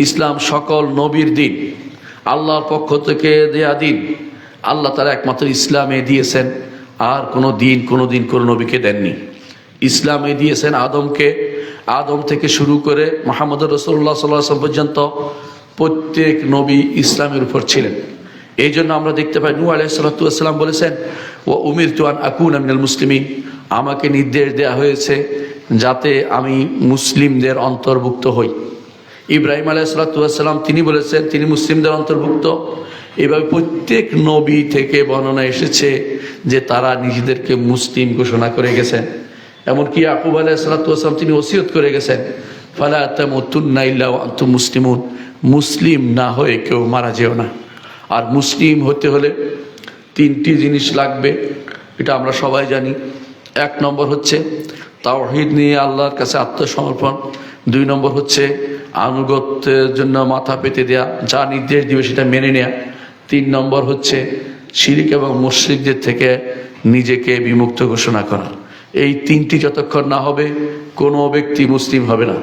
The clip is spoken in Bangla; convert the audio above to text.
ইসলাম সকল নবীর দিন, আল্লাহর পক্ষ থেকে দেয়া দিন। আল্লাহ তারা একমাত্র ইসলামে দিয়েছেন, আর কোনো দিন কোনো নবীকে দেননি। ইসলামে দিয়েছেন আদমকে, আদম থেকে শুরু করে মুহাম্মদ রাসূলুল্লাহ সাল্লাল্লাহু আলাইহি ওয়াসাল্লাম পর্যন্ত প্রত্যেক নবী ইসলামের উপর ছিলেন। এই জন্য আমরা দেখতে পাই নূহ আলাইহিস সালাতু ওয়াস সালাম বলেছেন, ওয়া উমিরতু আন আকুনা মিনাল মুসলিমিন, আমাকে নির্দেশ দেওয়া হয়েছে যাতে আমি মুসলিমদের অন্তর্ভুক্ত হই। ইব্রাহিম আলাইহিস সালাতু ওয়াস সালাম তিনি বলেছেন তিনি মুসলিমদের অন্তর্ভুক্ত। এভাবে প্রত্যেক নবী থেকে বর্ণনা এসেছে যে তারা নিজেদেরকে মুসলিম ঘোষণা করে গেছেন। এমনকি ইয়াকুব আলাইহিস সালাতু ওয়াস সালাম তিনি ওসিয়ত করে গেছেন, ফালা তামুতুন্না ইল্লা ওয়া আনতুম মুসলিমুন, মুসলিম না হয়ে কেউ মারা যেও না। আর মুসলিম হতে হলে তিনটি জিনিস লাগবে, এটা আমরা সবাই জানি। এক নম্বর হচ্ছে তাওহীদ নিয়ে আল্লাহর কাছে আত্মসমর্পণ। দুই নম্বর হচ্ছে আনুগত্যের জন্য মাথা পেতে দেয়া, যা নির্দেশ দিবে সেটা মেনে নেয়া। তিন নম্বর হচ্ছে শিরক এবং মুশরিকদের থেকে নিজেকে বিমুক্ত ঘোষণা করা। এই তিনটি যতক্ষণ না হবে কোনো ব্যক্তি মুসলিম হবে না।